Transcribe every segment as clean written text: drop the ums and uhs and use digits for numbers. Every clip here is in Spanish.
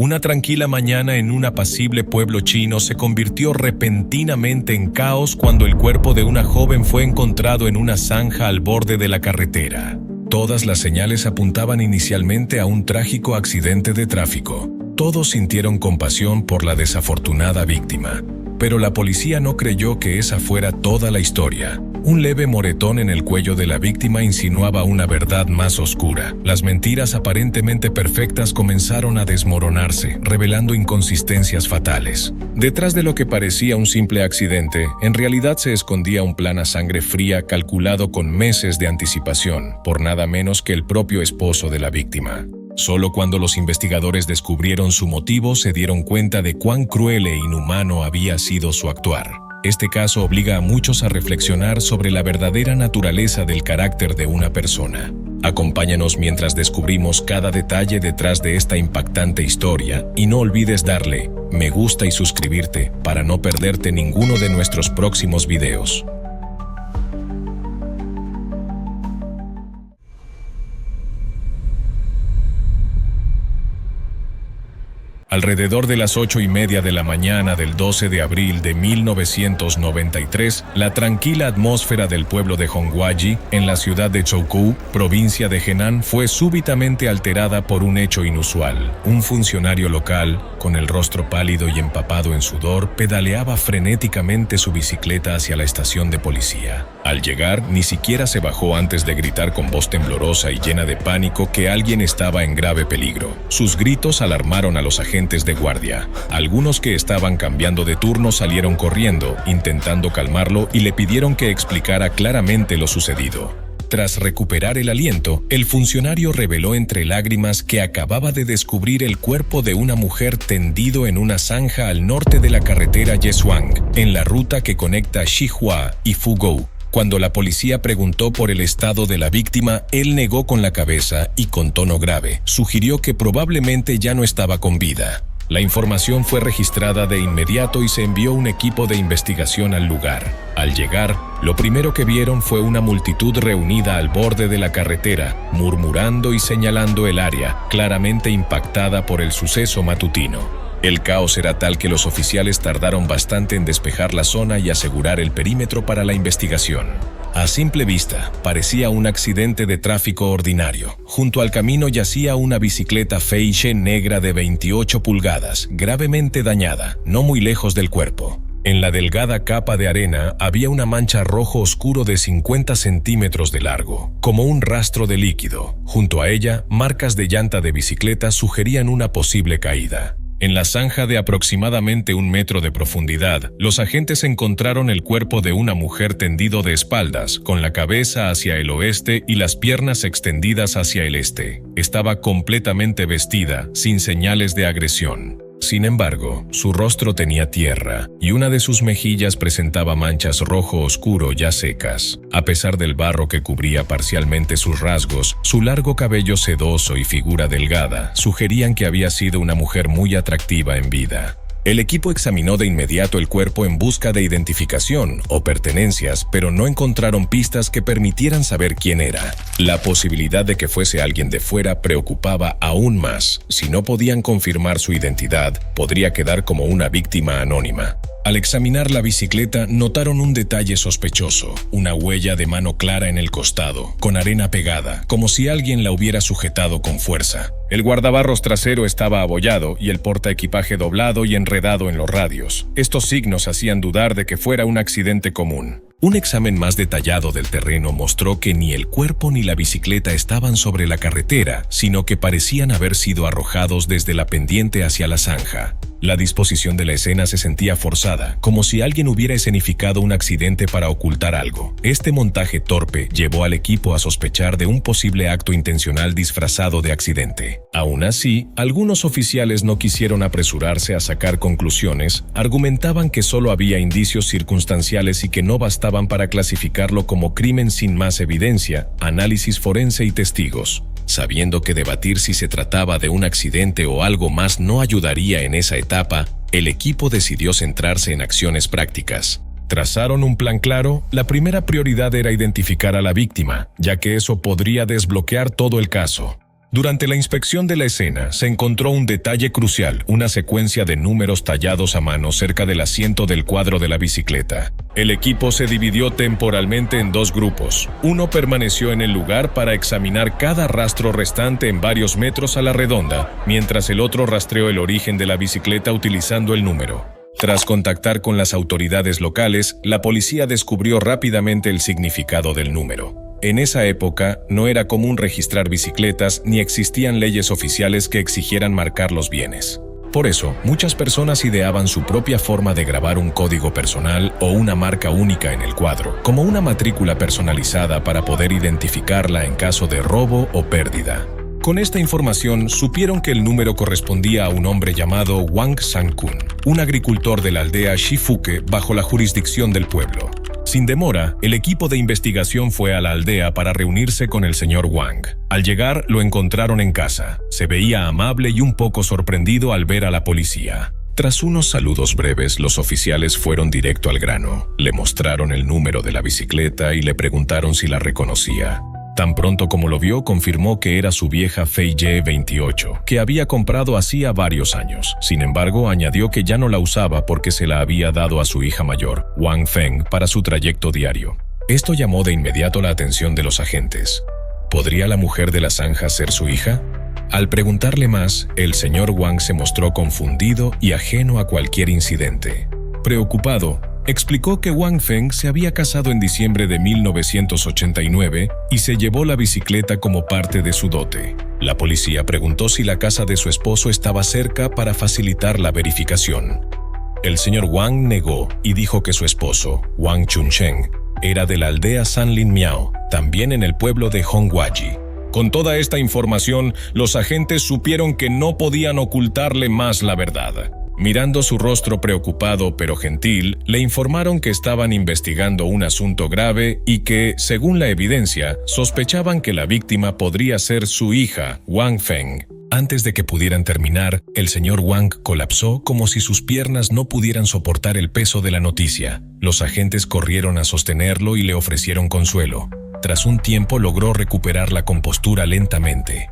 Una tranquila mañana en un apacible pueblo chino se convirtió repentinamente en caos cuando el cuerpo de una joven fue encontrado en una zanja al borde de la carretera. Todas las señales apuntaban inicialmente a un trágico accidente de tráfico. Todos sintieron compasión por la desafortunada víctima. Pero la policía no creyó que esa fuera toda la historia. Un leve moretón en el cuello de la víctima insinuaba una verdad más oscura. Las mentiras aparentemente perfectas comenzaron a desmoronarse, revelando inconsistencias fatales. Detrás de lo que parecía un simple accidente, en realidad se escondía un plan a sangre fría calculado con meses de anticipación, por nada menos que el propio esposo de la víctima. Solo cuando los investigadores descubrieron su motivo se dieron cuenta de cuán cruel e inhumano había sido su actuar. Este caso obliga a muchos a reflexionar sobre la verdadera naturaleza del carácter de una persona. Acompáñanos mientras descubrimos cada detalle detrás de esta impactante historia y no olvides darle me gusta y suscribirte para no perderte ninguno de nuestros próximos videos. Alrededor de las 8:30 de la mañana del 12 de abril de 1993, la tranquila atmósfera del pueblo de Hongwaji, en la ciudad de Zhoukou, provincia de Henan, fue súbitamente alterada por un hecho inusual. Un funcionario local, con el rostro pálido y empapado en sudor, pedaleaba frenéticamente su bicicleta hacia la estación de policía. Al llegar, ni siquiera se bajó antes de gritar con voz temblorosa y llena de pánico que alguien estaba en grave peligro. Sus gritos alarmaron a los agentes de guardia. Algunos que estaban cambiando de turno salieron corriendo, intentando calmarlo y le pidieron que explicara claramente lo sucedido. Tras recuperar el aliento, el funcionario reveló entre lágrimas que acababa de descubrir el cuerpo de una mujer tendido en una zanja al norte de la carretera Yeshuang, en la ruta que conecta Xihua y Fugou. Cuando la policía preguntó por el estado de la víctima, él negó con la cabeza y con tono grave, sugirió que probablemente ya no estaba con vida. La información fue registrada de inmediato y se envió un equipo de investigación al lugar. Al llegar, lo primero que vieron fue una multitud reunida al borde de la carretera, murmurando y señalando el área, claramente impactada por el suceso matutino. El caos era tal que los oficiales tardaron bastante en despejar la zona y asegurar el perímetro para la investigación. A simple vista, parecía un accidente de tráfico ordinario. Junto al camino yacía una bicicleta Feiche negra de 28 pulgadas, gravemente dañada, no muy lejos del cuerpo. En la delgada capa de arena había una mancha rojo oscuro de 50 centímetros de largo, como un rastro de líquido. Junto a ella, marcas de llanta de bicicleta sugerían una posible caída. En la zanja de aproximadamente 1 metro de profundidad, los agentes encontraron el cuerpo de una mujer tendido de espaldas, con la cabeza hacia el oeste y las piernas extendidas hacia el este. Estaba completamente vestida, sin señales de agresión. Sin embargo, su rostro tenía tierra y una de sus mejillas presentaba manchas rojo oscuro ya secas. A pesar del barro que cubría parcialmente sus rasgos, su largo cabello sedoso y figura delgada sugerían que había sido una mujer muy atractiva en vida. El equipo examinó de inmediato el cuerpo en busca de identificación o pertenencias, pero no encontraron pistas que permitieran saber quién era. La posibilidad de que fuese alguien de fuera preocupaba aún más. Si no podían confirmar su identidad, podría quedar como una víctima anónima. Al examinar la bicicleta, notaron un detalle sospechoso, una huella de mano clara en el costado, con arena pegada, como si alguien la hubiera sujetado con fuerza. El guardabarros trasero estaba abollado y el portaequipaje doblado y enredado en los radios. Estos signos hacían dudar de que fuera un accidente común. Un examen más detallado del terreno mostró que ni el cuerpo ni la bicicleta estaban sobre la carretera, sino que parecían haber sido arrojados desde la pendiente hacia la zanja. La disposición de la escena se sentía forzada, como si alguien hubiera escenificado un accidente para ocultar algo. Este montaje torpe llevó al equipo a sospechar de un posible acto intencional disfrazado de accidente. Aún así, algunos oficiales no quisieron apresurarse a sacar conclusiones, argumentaban que solo había indicios circunstanciales y que no bastaban para clasificarlo como crimen sin más evidencia, análisis forense y testigos. Sabiendo que debatir si se trataba de un accidente o algo más no ayudaría en esa etapa, el equipo decidió centrarse en acciones prácticas. Trazaron un plan claro. La primera prioridad era identificar a la víctima, ya que eso podría desbloquear todo el caso. Durante la inspección de la escena, se encontró un detalle crucial, una secuencia de números tallados a mano cerca del asiento del cuadro de la bicicleta. El equipo se dividió temporalmente en dos grupos. Uno permaneció en el lugar para examinar cada rastro restante en varios metros a la redonda, mientras el otro rastreó el origen de la bicicleta utilizando el número. Tras contactar con las autoridades locales, la policía descubrió rápidamente el significado del número. En esa época, no era común registrar bicicletas ni existían leyes oficiales que exigieran marcar los bienes. Por eso, muchas personas ideaban su propia forma de grabar un código personal o una marca única en el cuadro, como una matrícula personalizada para poder identificarla en caso de robo o pérdida. Con esta información, supieron que el número correspondía a un hombre llamado Wang San-kun, un agricultor de la aldea Shifuke bajo la jurisdicción del pueblo. Sin demora, el equipo de investigación fue a la aldea para reunirse con el señor Wang. Al llegar, lo encontraron en casa. Se veía amable y un poco sorprendido al ver a la policía. Tras unos saludos breves, los oficiales fueron directo al grano. Le mostraron el número de la bicicleta y le preguntaron si la reconocía. Tan pronto como lo vio, confirmó que era su vieja Feije 28, que había comprado hacía varios años. Sin embargo, añadió que ya no la usaba porque se la había dado a su hija mayor, Wang Feng, para su trayecto diario. Esto llamó de inmediato la atención de los agentes. ¿Podría la mujer de la zanja ser su hija? Al preguntarle más, el señor Wang se mostró confundido y ajeno a cualquier incidente. Preocupado, explicó que Wang Feng se había casado en diciembre de 1989 y se llevó la bicicleta como parte de su dote. La policía preguntó si la casa de su esposo estaba cerca para facilitar la verificación. El señor Wang negó y dijo que su esposo, Wang Chunsheng, era de la aldea Sanlin Miao, también en el pueblo de Hongwaji. Con toda esta información, los agentes supieron que no podían ocultarle más la verdad. Mirando su rostro preocupado pero gentil, le informaron que estaban investigando un asunto grave y que, según la evidencia, sospechaban que la víctima podría ser su hija, Wang Feng. Antes de que pudieran terminar, el señor Wang colapsó como si sus piernas no pudieran soportar el peso de la noticia. Los agentes corrieron a sostenerlo y le ofrecieron consuelo. Tras un tiempo logró recuperar la compostura lentamente.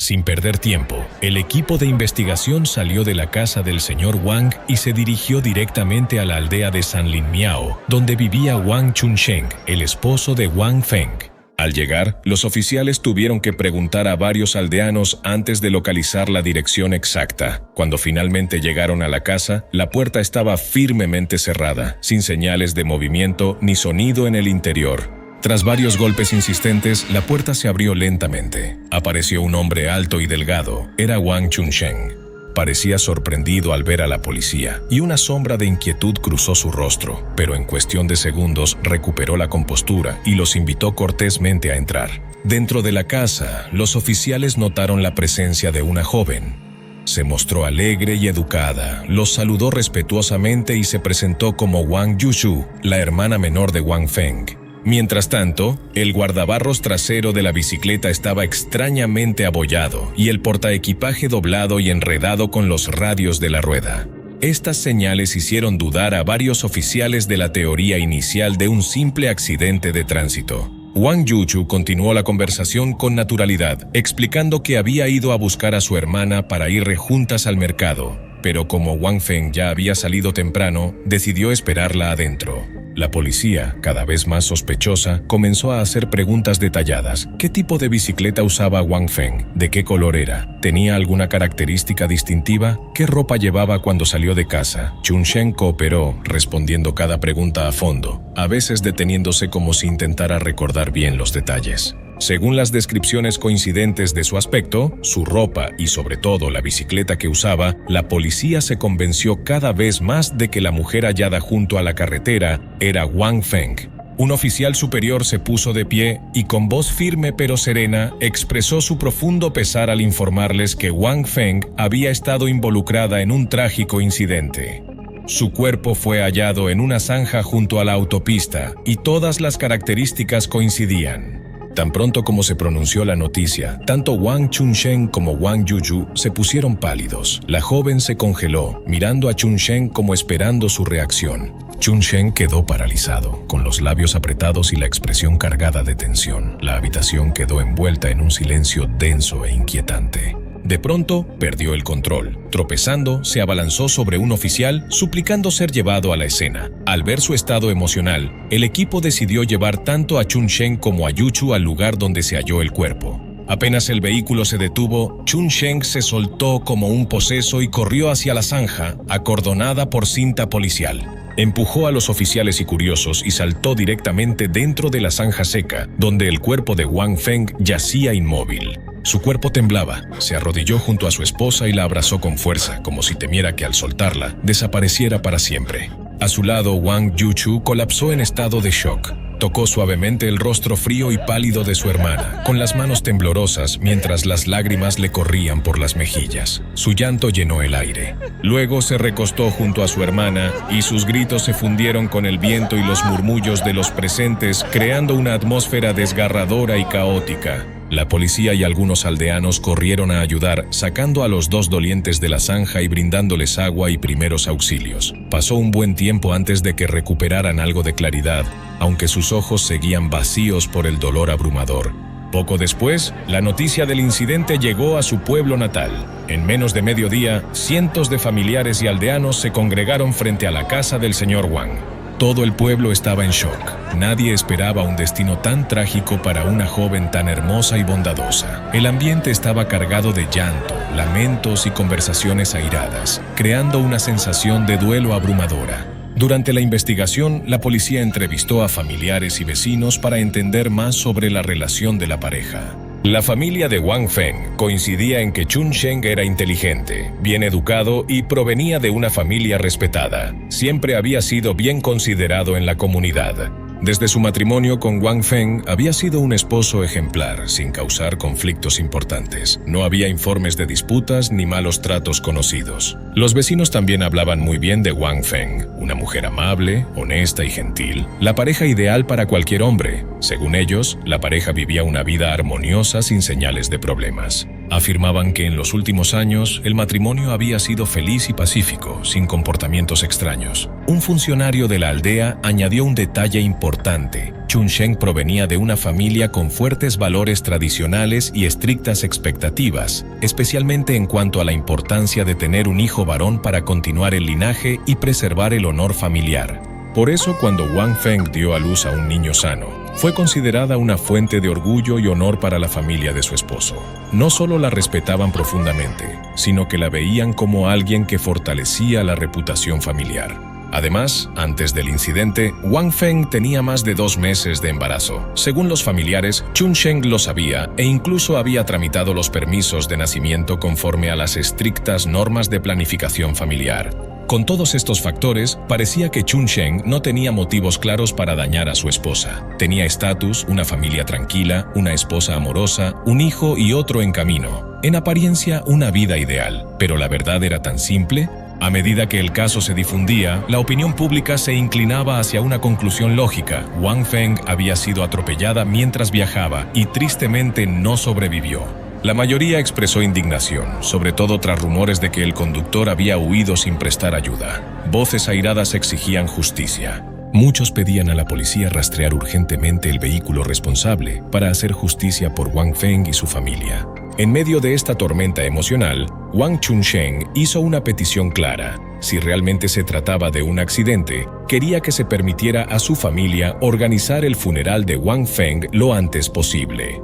Sin perder tiempo, el equipo de investigación salió de la casa del señor Wang y se dirigió directamente a la aldea de Sanlin Miao, donde vivía Wang Chunsheng, el esposo de Wang Feng. Al llegar, los oficiales tuvieron que preguntar a varios aldeanos antes de localizar la dirección exacta. Cuando finalmente llegaron a la casa, la puerta estaba firmemente cerrada, sin señales de movimiento ni sonido en el interior. Tras varios golpes insistentes, la puerta se abrió lentamente. Apareció un hombre alto y delgado. Era Wang Chunsheng. Parecía sorprendido al ver a la policía, y una sombra de inquietud cruzó su rostro, pero en cuestión de segundos recuperó la compostura y los invitó cortésmente a entrar. Dentro de la casa, los oficiales notaron la presencia de una joven. Se mostró alegre y educada, los saludó respetuosamente y se presentó como Wang Yushu, la hermana menor de Wang Feng. Mientras tanto, el guardabarros trasero de la bicicleta estaba extrañamente abollado y el portaequipaje doblado y enredado con los radios de la rueda. Estas señales hicieron dudar a varios oficiales de la teoría inicial de un simple accidente de tránsito. Wang Yushu continuó la conversación con naturalidad, explicando que había ido a buscar a su hermana para ir juntas al mercado, pero como Wang Feng ya había salido temprano, decidió esperarla adentro. La policía, cada vez más sospechosa, comenzó a hacer preguntas detalladas. ¿Qué tipo de bicicleta usaba Wang Feng? ¿De qué color era? ¿Tenía alguna característica distintiva? ¿Qué ropa llevaba cuando salió de casa? Chunsheng cooperó, respondiendo cada pregunta a fondo, a veces deteniéndose como si intentara recordar bien los detalles. Según las descripciones coincidentes de su aspecto, su ropa y sobre todo la bicicleta que usaba, la policía se convenció cada vez más de que la mujer hallada junto a la carretera era Wang Feng. Un oficial superior se puso de pie y con voz firme pero serena expresó su profundo pesar al informarles que Wang Feng había estado involucrada en un trágico incidente. Su cuerpo fue hallado en una zanja junto a la autopista y todas las características coincidían. Tan pronto como se pronunció la noticia, tanto Wang Chunsheng como Wang Yuyu se pusieron pálidos. La joven se congeló, mirando a Chunsheng como esperando su reacción. Chunsheng quedó paralizado, con los labios apretados y la expresión cargada de tensión. La habitación quedó envuelta en un silencio denso e inquietante. De pronto, perdió el control. Tropezando, se abalanzó sobre un oficial, suplicando ser llevado a la escena. Al ver su estado emocional, el equipo decidió llevar tanto a Chunsheng como a Yuchu al lugar donde se halló el cuerpo. Apenas el vehículo se detuvo, Chunsheng se soltó como un poseso y corrió hacia la zanja, acordonada por cinta policial. Empujó a los oficiales y curiosos y saltó directamente dentro de la zanja seca, donde el cuerpo de Wang Feng yacía inmóvil. Su cuerpo temblaba, se arrodilló junto a su esposa y la abrazó con fuerza, como si temiera que al soltarla, desapareciera para siempre. A su lado, Wang Yuchu colapsó en estado de shock. Tocó suavemente el rostro frío y pálido de su hermana, con las manos temblorosas mientras las lágrimas le corrían por las mejillas. Su llanto llenó el aire. Luego se recostó junto a su hermana y sus gritos se fundieron con el viento y los murmullos de los presentes, creando una atmósfera desgarradora y caótica. La policía y algunos aldeanos corrieron a ayudar, sacando a los dos dolientes de la zanja y brindándoles agua y primeros auxilios. Pasó un buen tiempo antes de que recuperaran algo de claridad, aunque sus ojos seguían vacíos por el dolor abrumador. Poco después, la noticia del incidente llegó a su pueblo natal. En menos de mediodía, cientos de familiares y aldeanos se congregaron frente a la casa del señor Wang. Todo el pueblo estaba en shock. Nadie esperaba un destino tan trágico para una joven tan hermosa y bondadosa. El ambiente estaba cargado de llanto, lamentos y conversaciones airadas, creando una sensación de duelo abrumadora. Durante la investigación, la policía entrevistó a familiares y vecinos para entender más sobre la relación de la pareja. La familia de Wang Feng coincidía en que Chunsheng era inteligente, bien educado y provenía de una familia respetada. Siempre había sido bien considerado en la comunidad. Desde su matrimonio con Wang Feng había sido un esposo ejemplar, sin causar conflictos importantes. No había informes de disputas ni malos tratos conocidos. Los vecinos también hablaban muy bien de Wang Feng, una mujer amable, honesta y gentil, la pareja ideal para cualquier hombre. Según ellos, la pareja vivía una vida armoniosa sin señales de problemas. Afirmaban que en los últimos años el matrimonio había sido feliz y pacífico, sin comportamientos extraños. Un funcionario de la aldea añadió un detalle importante. Chunsheng provenía de una familia con fuertes valores tradicionales y estrictas expectativas, especialmente en cuanto a la importancia de tener un hijo varón para continuar el linaje y preservar el honor familiar. Por eso, cuando Wang Feng dio a luz a un niño sano, fue considerada una fuente de orgullo y honor para la familia de su esposo. No solo la respetaban profundamente, sino que la veían como alguien que fortalecía la reputación familiar. Además, antes del incidente, Wang Feng tenía más de 2 meses de embarazo. Según los familiares, Chunsheng lo sabía e incluso había tramitado los permisos de nacimiento conforme a las estrictas normas de planificación familiar. Con todos estos factores, parecía que Chunsheng no tenía motivos claros para dañar a su esposa. Tenía estatus, una familia tranquila, una esposa amorosa, un hijo y otro en camino. En apariencia, una vida ideal. ¿Pero la verdad era tan simple? A medida que el caso se difundía, la opinión pública se inclinaba hacia una conclusión lógica. Wang Feng había sido atropellada mientras viajaba y tristemente no sobrevivió. La mayoría expresó indignación, sobre todo tras rumores de que el conductor había huido sin prestar ayuda. Voces airadas exigían justicia. Muchos pedían a la policía rastrear urgentemente el vehículo responsable para hacer justicia por Wang Feng y su familia. En medio de esta tormenta emocional, Wang Chunsheng hizo una petición clara. Si realmente se trataba de un accidente, quería que se permitiera a su familia organizar el funeral de Wang Feng lo antes posible.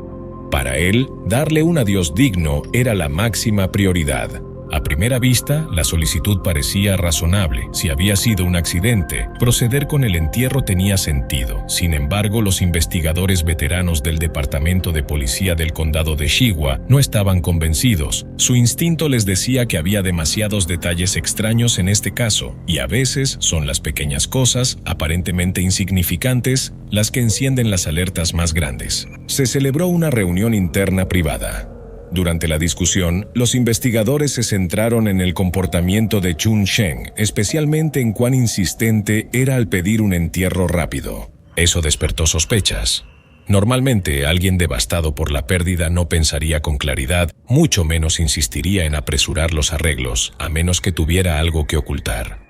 Para él, darle un adiós digno era la máxima prioridad. A primera vista, la solicitud parecía razonable. Si había sido un accidente, proceder con el entierro tenía sentido. Sin embargo, los investigadores veteranos del Departamento de Policía del Condado de Shiwa no estaban convencidos. Su instinto les decía que había demasiados detalles extraños en este caso, y a veces son las pequeñas cosas, aparentemente insignificantes, las que encienden las alertas más grandes. Se celebró una reunión interna privada. Durante la discusión, los investigadores se centraron en el comportamiento de Chunsheng, especialmente en cuán insistente era al pedir un entierro rápido. Eso despertó sospechas. Normalmente, alguien devastado por la pérdida no pensaría con claridad, mucho menos insistiría en apresurar los arreglos, a menos que tuviera algo que ocultar.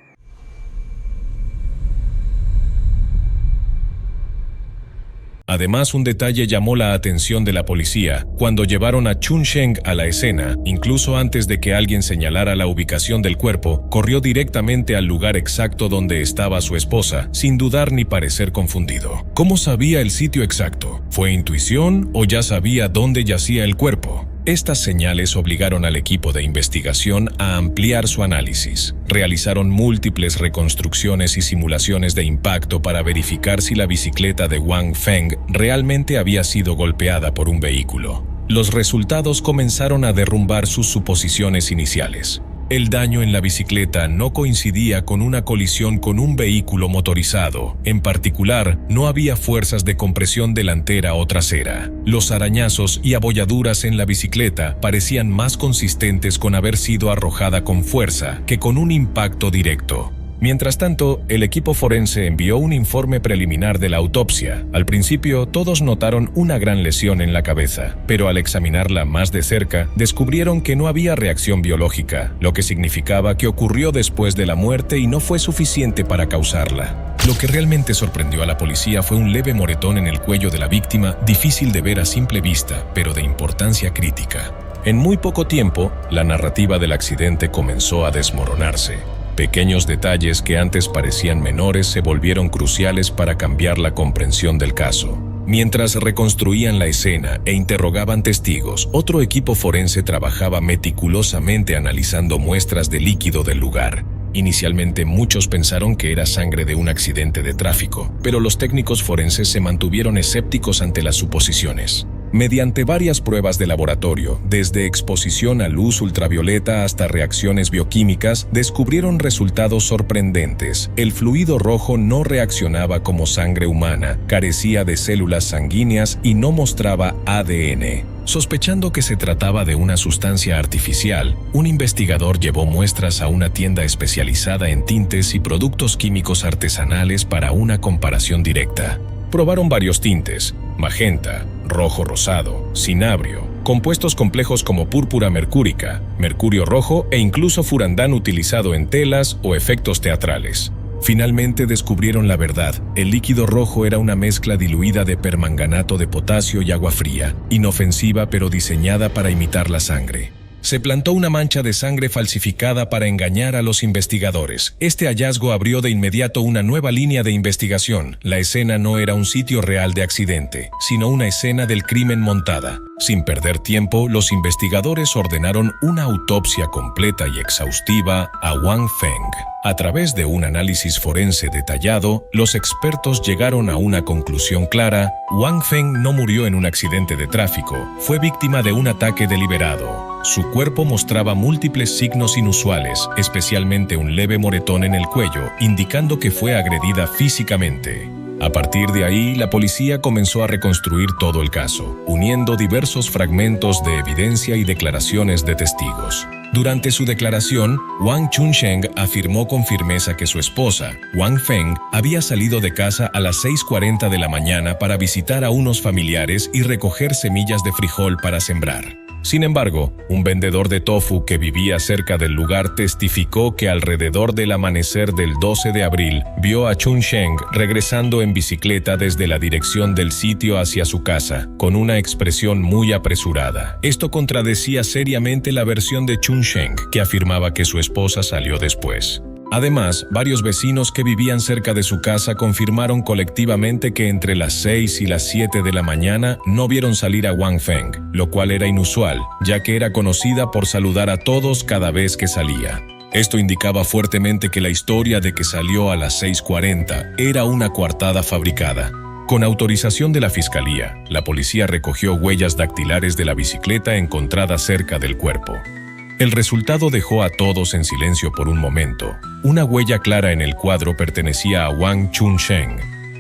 Además, un detalle llamó la atención de la policía cuando llevaron a Chun Sheng a la escena. Incluso antes de que alguien señalara la ubicación del cuerpo, corrió directamente al lugar exacto donde estaba su esposa, sin dudar ni parecer confundido. ¿Cómo sabía el sitio exacto? ¿Fue intuición o ya sabía dónde yacía el cuerpo? Estas señales obligaron al equipo de investigación a ampliar su análisis. Realizaron múltiples reconstrucciones y simulaciones de impacto para verificar si la bicicleta de Wang Feng realmente había sido golpeada por un vehículo. Los resultados comenzaron a derrumbar sus suposiciones iniciales. El daño en la bicicleta no coincidía con una colisión con un vehículo motorizado. En particular, no había fuerzas de compresión delantera o trasera. Los arañazos y abolladuras en la bicicleta parecían más consistentes con haber sido arrojada con fuerza que con un impacto directo. Mientras tanto, el equipo forense envió un informe preliminar de la autopsia. Al principio, todos notaron una gran lesión en la cabeza, pero al examinarla más de cerca, descubrieron que no había reacción biológica, lo que significaba que ocurrió después de la muerte y no fue suficiente para causarla. Lo que realmente sorprendió a la policía fue un leve moretón en el cuello de la víctima, difícil de ver a simple vista, pero de importancia crítica. En muy poco tiempo, la narrativa del accidente comenzó a desmoronarse. Pequeños detalles que antes parecían menores se volvieron cruciales para cambiar la comprensión del caso. Mientras reconstruían la escena e interrogaban testigos, otro equipo forense trabajaba meticulosamente analizando muestras de líquido del lugar. Inicialmente muchos pensaron que era sangre de un accidente de tráfico, pero los técnicos forenses se mantuvieron escépticos ante las suposiciones. Mediante varias pruebas de laboratorio, desde exposición a luz ultravioleta hasta reacciones bioquímicas, descubrieron resultados sorprendentes. El fluido rojo no reaccionaba como sangre humana, carecía de células sanguíneas y no mostraba ADN. Sospechando que se trataba de una sustancia artificial, un investigador llevó muestras a una tienda especializada en tintes y productos químicos artesanales para una comparación directa. Probaron varios tintes: magenta, rojo rosado, cinabrio, compuestos complejos como púrpura mercúrica, mercurio rojo e incluso furandán utilizado en telas o efectos teatrales. Finalmente descubrieron la verdad. El líquido rojo era una mezcla diluida de permanganato de potasio y agua fría, inofensiva pero diseñada para imitar la sangre. Se plantó una mancha de sangre falsificada para engañar a los investigadores. Este hallazgo abrió de inmediato una nueva línea de investigación. La escena no era un sitio real de accidente, sino una escena del crimen montada. Sin perder tiempo, los investigadores ordenaron una autopsia completa y exhaustiva a Wang Feng. A través de un análisis forense detallado, los expertos llegaron a una conclusión clara: Wang Feng no murió en un accidente de tráfico, fue víctima de un ataque deliberado. Su cuerpo mostraba múltiples signos inusuales, especialmente un leve moretón en el cuello, indicando que fue agredida físicamente. A partir de ahí, la policía comenzó a reconstruir todo el caso, uniendo diversos fragmentos de evidencia y declaraciones de testigos. Durante su declaración, Wang Chunsheng afirmó con firmeza que su esposa, Wang Feng, había salido de casa a las 6:40 de la mañana para visitar a unos familiares y recoger semillas de frijol para sembrar. Sin embargo, un vendedor de tofu que vivía cerca del lugar testificó que alrededor del amanecer del 12 de abril vio a Chun Sheng regresando en bicicleta desde la dirección del sitio hacia su casa, con una expresión muy apresurada. Esto contradecía seriamente la versión de Chun Sheng, que afirmaba que su esposa salió después. Además, varios vecinos que vivían cerca de su casa confirmaron colectivamente que entre las 6 y las 7 de la mañana no vieron salir a Wang Feng, lo cual era inusual, ya que era conocida por saludar a todos cada vez que salía. Esto indicaba fuertemente que la historia de que salió a las 6:40 era una coartada fabricada. Con autorización de la fiscalía, la policía recogió huellas dactilares de la bicicleta encontrada cerca del cuerpo. El resultado dejó a todos en silencio por un momento. Una huella clara en el cuadro pertenecía a Wang Chunsheng,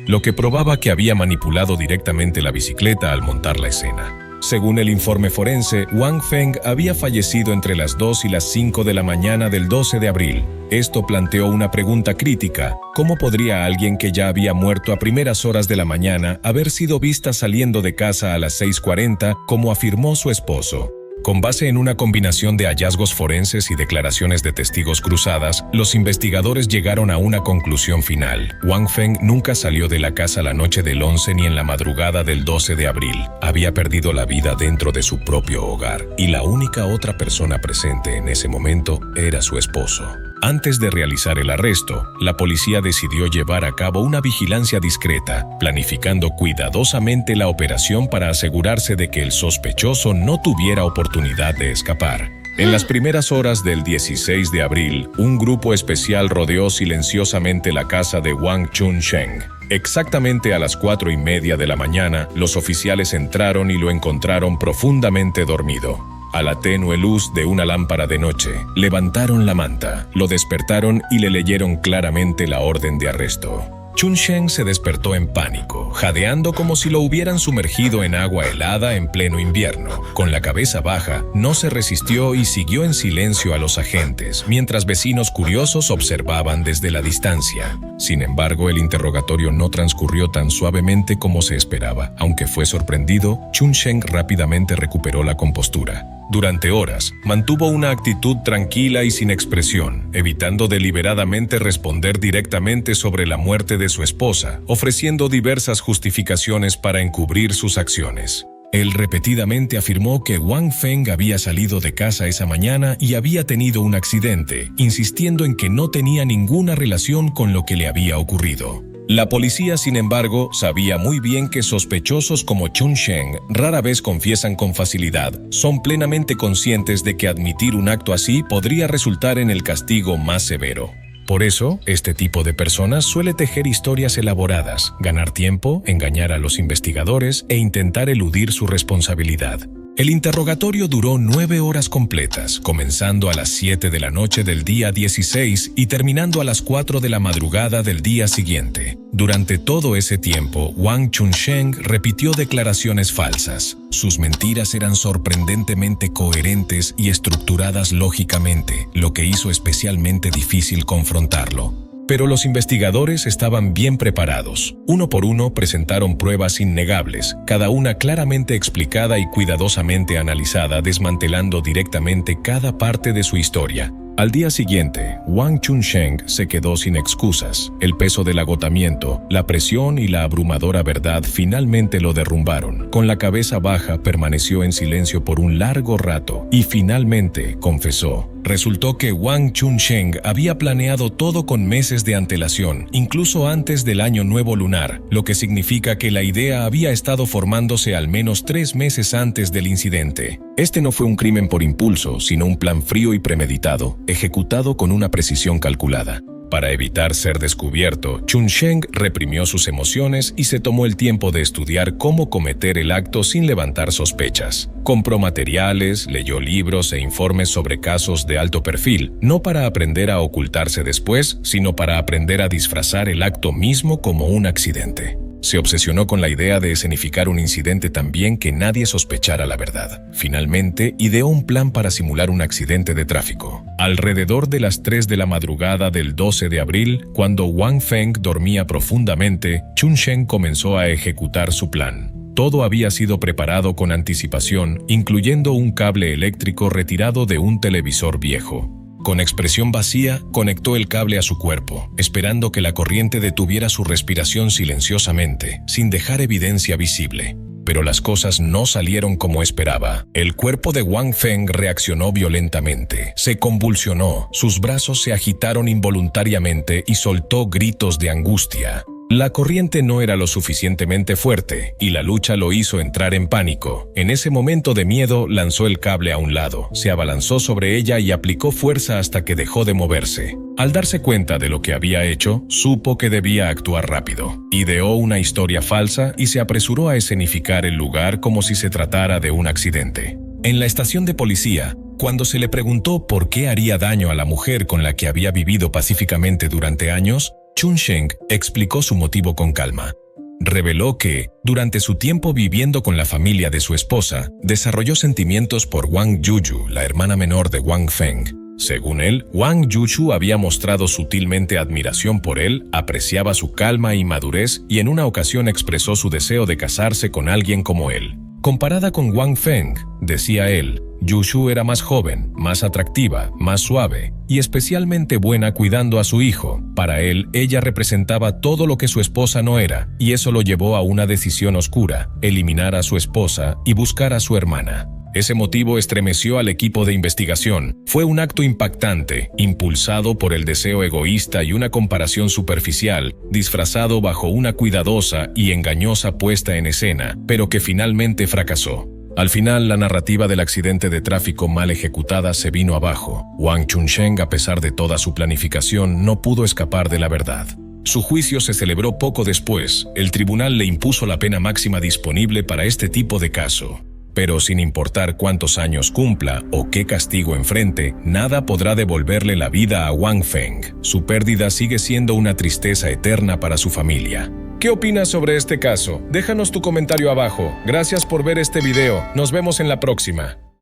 lo que probaba que había manipulado directamente la bicicleta al montar la escena. Según el informe forense, Wang Feng había fallecido entre las 2 y las 5 de la mañana del 12 de abril. Esto planteó una pregunta crítica: ¿cómo podría alguien que ya había muerto a primeras horas de la mañana haber sido vista saliendo de casa a las 6:40, como afirmó su esposo? Con base en una combinación de hallazgos forenses y declaraciones de testigos cruzadas, los investigadores llegaron a una conclusión final. Wang Feng nunca salió de la casa la noche del 11 ni en la madrugada del 12 de abril. Había perdido la vida dentro de su propio hogar, y la única otra persona presente en ese momento era su esposo. Antes de realizar el arresto, la policía decidió llevar a cabo una vigilancia discreta, planificando cuidadosamente la operación para asegurarse de que el sospechoso no tuviera oportunidad de escapar. En las primeras horas del 16 de abril, un grupo especial rodeó silenciosamente la casa de Wang Chunsheng. Exactamente a las 4:30 de la mañana, los oficiales entraron y lo encontraron profundamente dormido. A la tenue luz de una lámpara de noche, levantaron la manta, lo despertaron y le leyeron claramente la orden de arresto. Chunsheng se despertó en pánico, jadeando como si lo hubieran sumergido en agua helada en pleno invierno. Con la cabeza baja, no se resistió y siguió en silencio a los agentes, mientras vecinos curiosos observaban desde la distancia. Sin embargo, el interrogatorio no transcurrió tan suavemente como se esperaba. Aunque fue sorprendido, Chunsheng rápidamente recuperó la compostura. Durante horas, mantuvo una actitud tranquila y sin expresión, evitando deliberadamente responder directamente sobre la muerte de su esposa, ofreciendo diversas justificaciones para encubrir sus acciones. Él repetidamente afirmó que Wang Feng había salido de casa esa mañana y había tenido un accidente, insistiendo en que no tenía ninguna relación con lo que le había ocurrido. La policía, sin embargo, sabía muy bien que sospechosos como Chunsheng rara vez confiesan con facilidad. Son plenamente conscientes de que admitir un acto así podría resultar en el castigo más severo. Por eso, este tipo de personas suele tejer historias elaboradas, ganar tiempo, engañar a los investigadores e intentar eludir su responsabilidad. El interrogatorio duró 9 horas completas, comenzando a las 7 de la noche del día 16 y terminando a las 4 de la madrugada del día siguiente. Durante todo ese tiempo, Wang Chunsheng repitió declaraciones falsas. Sus mentiras eran sorprendentemente coherentes y estructuradas lógicamente, lo que hizo especialmente difícil confrontarlo. Pero los investigadores estaban bien preparados. Uno por uno presentaron pruebas innegables, cada una claramente explicada y cuidadosamente analizada, desmantelando directamente cada parte de su historia. Al día siguiente, Wang Chunsheng se quedó sin excusas. El peso del agotamiento, la presión y la abrumadora verdad finalmente lo derrumbaron. Con la cabeza baja, permaneció en silencio por un largo rato y finalmente confesó. Resultó que Wang Chunsheng había planeado todo con meses de antelación, incluso antes del Año Nuevo Lunar, lo que significa que la idea había estado formándose al menos 3 meses antes del incidente. Este no fue un crimen por impulso, sino un plan frío y premeditado, ejecutado con una precisión calculada. Para evitar ser descubierto, Chunsheng reprimió sus emociones y se tomó el tiempo de estudiar cómo cometer el acto sin levantar sospechas. Compró materiales, leyó libros e informes sobre casos de alto perfil, no para aprender a ocultarse después, sino para aprender a disfrazar el acto mismo como un accidente. Se obsesionó con la idea de escenificar un incidente tan bien que nadie sospechara la verdad. Finalmente, ideó un plan para simular un accidente de tráfico. Alrededor de las 3 de la madrugada del 12 de abril, cuando Wang Feng dormía profundamente, Chunsheng comenzó a ejecutar su plan. Todo había sido preparado con anticipación, incluyendo un cable eléctrico retirado de un televisor viejo. Con expresión vacía, conectó el cable a su cuerpo, esperando que la corriente detuviera su respiración silenciosamente, sin dejar evidencia visible. Pero las cosas no salieron como esperaba. El cuerpo de Wang Feng reaccionó violentamente, se convulsionó, sus brazos se agitaron involuntariamente y soltó gritos de angustia. La corriente no era lo suficientemente fuerte, y la lucha lo hizo entrar en pánico. En ese momento de miedo, lanzó el cable a un lado, se abalanzó sobre ella y aplicó fuerza hasta que dejó de moverse. Al darse cuenta de lo que había hecho, supo que debía actuar rápido. Ideó una historia falsa y se apresuró a escenificar el lugar como si se tratara de un accidente. En la estación de policía, cuando se le preguntó por qué haría daño a la mujer con la que había vivido pacíficamente durante años, Chunsheng explicó su motivo con calma. reveló que, durante su tiempo viviendo con la familia de su esposa, desarrolló sentimientos por Wang Yuyu, la hermana menor de Wang Feng. Según él, Wang Yuyu había mostrado sutilmente admiración por él, apreciaba su calma y madurez y en una ocasión expresó su deseo de casarse con alguien como él. Comparada con Wang Feng, decía él, Yuyu era más joven, más atractiva, más suave y especialmente buena cuidando a su hijo. Para él, ella representaba todo lo que su esposa no era, y eso lo llevó a una decisión oscura: eliminar a su esposa y buscar a su hermana. Ese motivo estremeció al equipo de investigación. Fue un acto impactante, impulsado por el deseo egoísta y una comparación superficial, disfrazado bajo una cuidadosa y engañosa puesta en escena, pero que finalmente fracasó. Al final, la narrativa del accidente de tráfico mal ejecutada se vino abajo. Wang Chunsheng, a pesar de toda su planificación, no pudo escapar de la verdad. Su juicio se celebró poco después. El tribunal le impuso la pena máxima disponible para este tipo de caso. Pero sin importar cuántos años cumpla o qué castigo enfrente, nada podrá devolverle la vida a Wang Feng. Su pérdida sigue siendo una tristeza eterna para su familia. ¿Qué opinas sobre este caso? Déjanos tu comentario abajo. Gracias por ver este video. Nos vemos en la próxima.